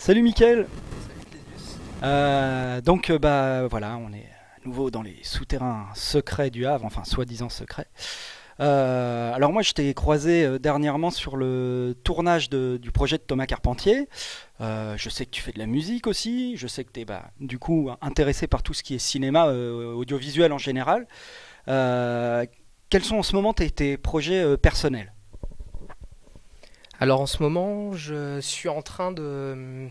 Salut Mickaël. Salut Clésius. Bah voilà, on est à nouveau dans les souterrains secrets du Havre, enfin soi-disant secrets. Alors moi je t'ai croisé dernièrement sur le tournage du projet de Thomas Carpentier. Je sais que tu fais de la musique aussi, je sais que tu es du coup intéressé par tout ce qui est cinéma, audiovisuel en général. Euh, Quels sont en ce moment tes projets personnels? Alors en ce moment, je suis en train de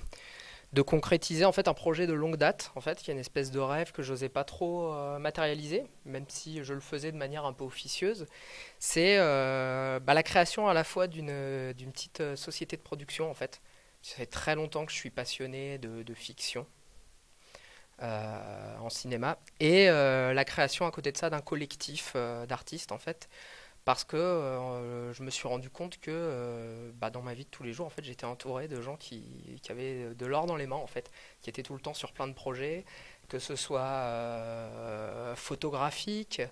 concrétiser en fait un projet de longue date, en fait, qui est une espèce de rêve que j'osais pas trop matérialiser, même si je le faisais de manière un peu officieuse. C'est la création à la fois d'une petite société de production en fait. Ça fait très longtemps que je suis passionné de fiction en cinéma et la création à côté de ça d'un collectif d'artistes en fait parce que je me suis rendu compte que dans ma vie de tous les jours, en fait, j'étais entouré de gens qui avaient de l'or dans les mains, en fait, qui étaient tout le temps sur plein de projets, que ce soit photographique,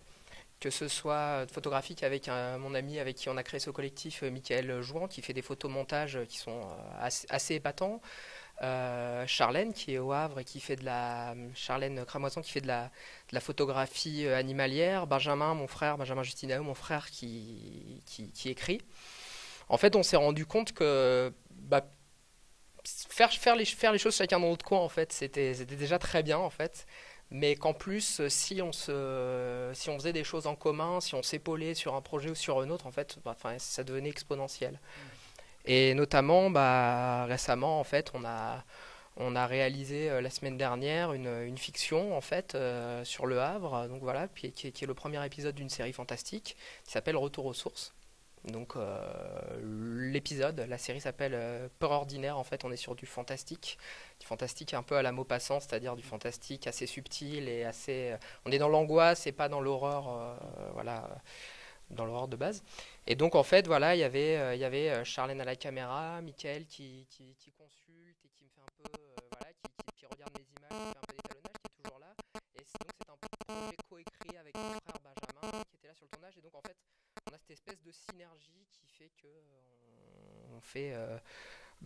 que ce soit photographique avec mon ami avec qui on a créé ce collectif, Michael Jouan, qui fait des photomontages qui sont assez épatants, Charlène qui est au Havre et qui fait Charlène Cramoison qui fait de la photographie animalière, Benjamin, mon frère, Benjamin Justinao, mon frère qui écrit. En fait, on s'est rendu compte que faire les choses chacun dans notre coin, en fait, c'était déjà très bien, en fait. Mais qu'en plus, si on faisait des choses en commun, si on s'épaulait sur un projet ou sur un autre, en fait, ça devenait exponentiel. Et notamment, récemment, en fait, on a réalisé la semaine dernière une fiction en fait sur Le Havre, donc voilà, puis qui est le premier épisode d'une série fantastique qui s'appelle Retour aux sources. Donc la série s'appelle Peur ordinaire. En fait, on est sur du fantastique un peu à la Maupassant, c'est-à-dire du fantastique assez subtil et assez. On est dans l'angoisse et pas dans l'horreur, voilà, dans l'horreur de base. Et donc en fait voilà, il y avait Charlène à la caméra, Michael qui consulte et qui me fait un peu voilà, qui regarde mes images, qui fait un peu d'étalonnage, qui est toujours là. Et donc c'est un projet coécrit avec mon frère Benjamin qui était là sur le tournage. Et donc en fait on a cette espèce de synergie qui fait que on fait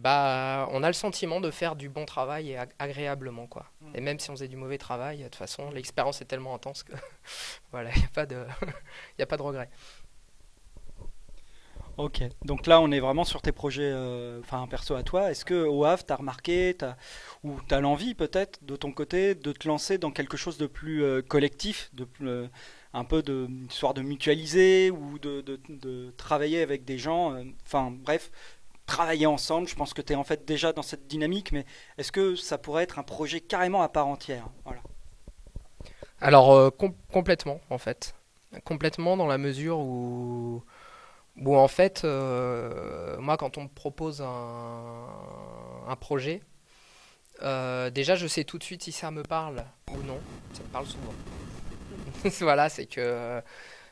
on a le sentiment de faire du bon travail et agréablement quoi. Et même si on faisait du mauvais travail, de toute façon l'expérience est tellement intense que voilà, il n'y a pas de il y a pas de regret. Ok, donc là on est vraiment sur tes projets, enfin perso à toi. Est-ce que au Havre t'as remarqué, ou t'as l'envie peut-être de ton côté de te lancer dans quelque chose de plus collectif, un peu de histoire de mutualiser ou de travailler avec des gens, enfin bref, travailler ensemble. Je pense que tu es en fait déjà dans cette dynamique, mais est-ce que ça pourrait être un projet carrément à part entière? Voilà. Alors complètement en fait. Complètement dans la mesure où en fait moi quand on me propose un projet, déjà je sais tout de suite si ça me parle ou non. Ça me parle souvent. Voilà, c'est que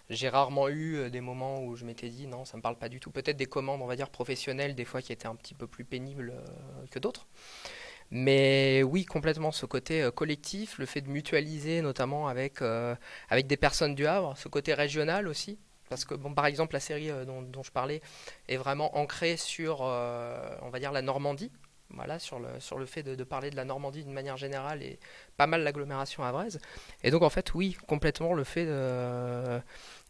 j'ai rarement eu des moments où je m'étais dit non, ça me parle pas du tout. Peut-être des commandes, on va dire professionnelles, des fois qui étaient un petit peu plus pénibles que d'autres. Mais oui, complètement, ce côté collectif, le fait de mutualiser notamment avec des personnes du Havre, ce côté régional aussi. Parce que, bon, par exemple, la série dont je parlais est vraiment ancrée sur, on va dire, la Normandie. Voilà, sur le fait de parler de la Normandie d'une manière générale et pas mal l'agglomération havraise. Et donc, en fait, oui, complètement, le fait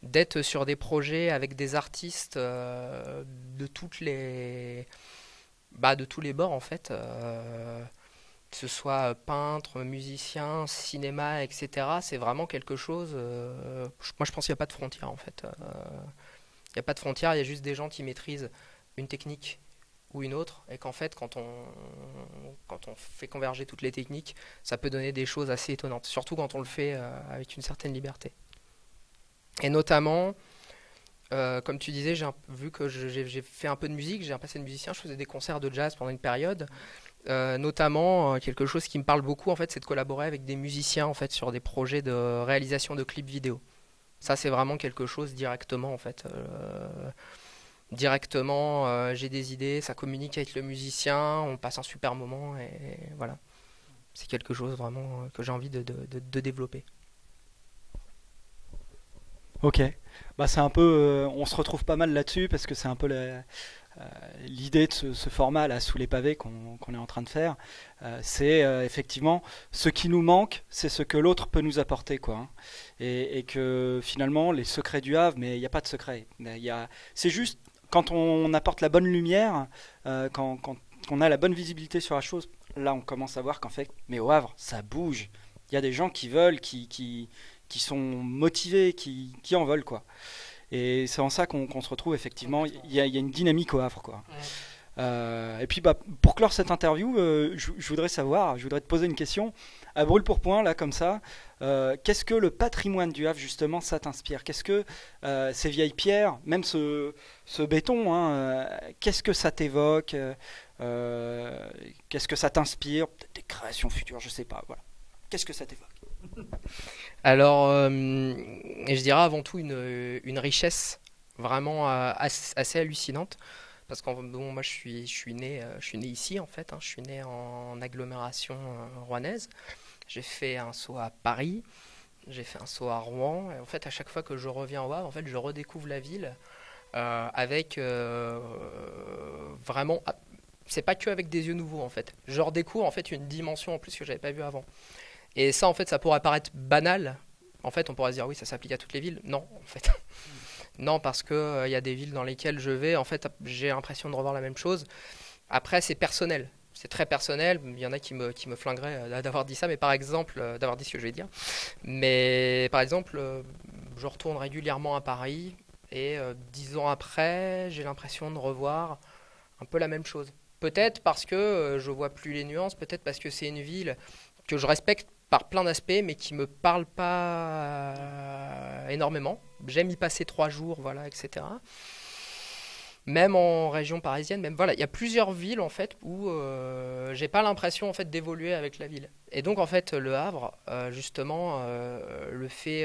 d'être sur des projets avec des artistes de tous les bords, en fait. Que ce soit peintre, musicien, cinéma, etc. C'est vraiment quelque chose. Moi, je pense qu'il n'y a pas de frontières en fait. Il n'y a pas de frontières, il y a juste des gens qui maîtrisent une technique ou une autre, et qu'en fait, quand on fait converger toutes les techniques, ça peut donner des choses assez étonnantes, surtout quand on le fait avec une certaine liberté. Et notamment, comme tu disais, vu que j'ai fait un peu de musique, j'ai un passé de musicien, je faisais des concerts de jazz pendant une période. Notamment, quelque chose qui me parle beaucoup, en fait, c'est de collaborer avec des musiciens, en fait, sur des projets de réalisation de clips vidéo. Ça, c'est vraiment quelque chose directement, en fait. Directement, j'ai des idées, ça communique avec le musicien, on passe un super moment, et voilà. C'est quelque chose vraiment que j'ai envie de développer. Ok, bah c'est un peu, on se retrouve pas mal là-dessus parce que c'est un peu l'idée de ce format là sous les pavés qu'on est en train de faire, c'est effectivement ce qui nous manque, c'est ce que l'autre peut nous apporter, quoi, hein. Et que finalement les secrets du Havre, mais il n'y a pas de secret. C'est juste quand on apporte la bonne lumière, quand on a la bonne visibilité sur la chose, là on commence à voir qu'en fait, mais au Havre, ça bouge. Il y a des gens qui veulent, qui sont motivés, qui en veulent, quoi. Et c'est en ça qu'on se retrouve effectivement. Il y a une dynamique au Havre, quoi. Et puis bah, pour clore cette interview, je voudrais te poser une question à brûle pour point là comme ça. Qu'est-ce que le patrimoine du Havre justement ça t'inspire? Qu'est-ce que ces vieilles pierres, même ce béton, hein, qu'est-ce que ça t'évoque? Qu'est-ce que ça t'inspire? Peut-être des créations futures, je sais pas. Voilà. Qu'est-ce que ça t'évoque? Alors, je dirais avant tout une richesse vraiment assez hallucinante. Parce que bon, moi, je suis né ici, en fait, hein. Je suis né en agglomération rouennaise. J'ai fait un saut à Paris, j'ai fait un saut à Rouen. Et en fait, à chaque fois que je reviens au Havre, en fait, je redécouvre la ville avec vraiment. C'est pas que avec des yeux nouveaux, en fait. Je redécouvre en fait une dimension en plus que j'avais pas vue avant. Et ça, en fait, ça pourrait paraître banal. En fait, on pourrait se dire oui, ça s'applique à toutes les villes. Non, en fait. Non, parce que y a des villes dans lesquelles je vais, en fait, j'ai l'impression de revoir la même chose. Après, c'est personnel. C'est très personnel. Il y en a qui me flingueraient d'avoir dit ça, mais par exemple, d'avoir dit ce que je vais dire. Mais par exemple, je retourne régulièrement à Paris et 10 ans après, j'ai l'impression de revoir un peu la même chose. Peut-être parce que je vois plus les nuances, peut-être parce que c'est une ville que je respecte par plein d'aspects, mais qui me parle pas énormément. J'aime y passer 3 jours, voilà, etc. Même en région parisienne, même voilà, il y a plusieurs villes en fait où j'ai pas l'impression en fait d'évoluer avec la ville. Et donc en fait le Havre, justement, le fait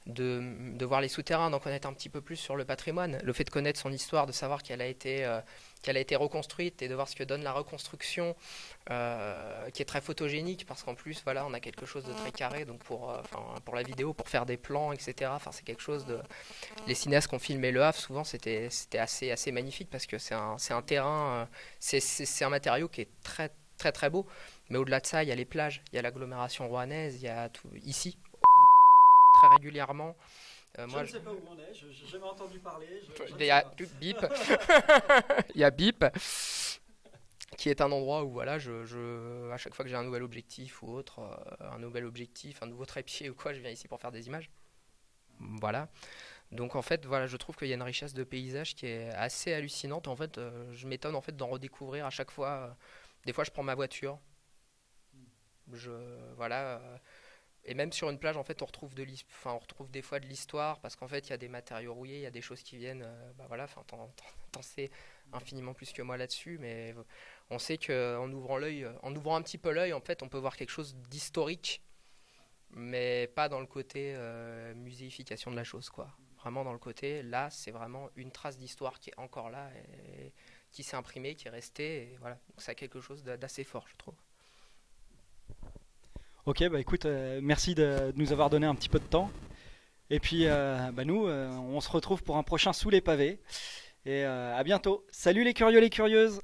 de voir les souterrains, d'en connaître un petit peu plus sur le patrimoine, le fait de connaître son histoire, de savoir qu'elle a été reconstruite et de voir ce que donne la reconstruction, qui est très photogénique parce qu'en plus voilà on a quelque chose de très carré donc pour la vidéo, pour faire des plans, etc. Enfin c'est quelque chose de. Les cinéastes qui ont filmé Le Havre souvent c'était assez magnifique parce que c'est un terrain, c'est un matériau qui est très très très beau. Mais au-delà de ça il y a les plages, il y a l'agglomération rouennaise, il y a tout ici très régulièrement. Je ne sais pas où on est, je n'ai jamais entendu parler. Il y a Bip, il y a Bip, qui est un endroit où voilà, à chaque fois que j'ai un nouvel objectif ou autre, un nouvel objectif, un nouveau trépied ou quoi, je viens ici pour faire des images. Voilà. Donc en fait, voilà, je trouve qu'il y a une richesse de paysage qui est assez hallucinante. En fait, je m'étonne en fait d'en redécouvrir à chaque fois. Des fois, je prends ma voiture, je voilà. Et même sur une plage, en fait, on retrouve des fois de l'histoire parce qu'en fait, il y a des matériaux rouillés, il y a des choses qui viennent. Bah voilà, enfin, t'en sais infiniment plus que moi là-dessus, mais on sait qu'en ouvrant l'œil, en ouvrant un petit peu l'œil, en fait, on peut voir quelque chose d'historique, mais pas dans le côté muséification de la chose, quoi. Vraiment dans le côté, là, c'est vraiment une trace d'histoire qui est encore là et qui s'est imprimée, qui est restée, et voilà. Donc, ça a quelque chose d'assez fort, je trouve. Ok, bah écoute, merci de nous avoir donné un petit peu de temps. Et puis, bah nous, on se retrouve pour un prochain Sous les pavés. Et à bientôt. Salut les curieux, les curieuses!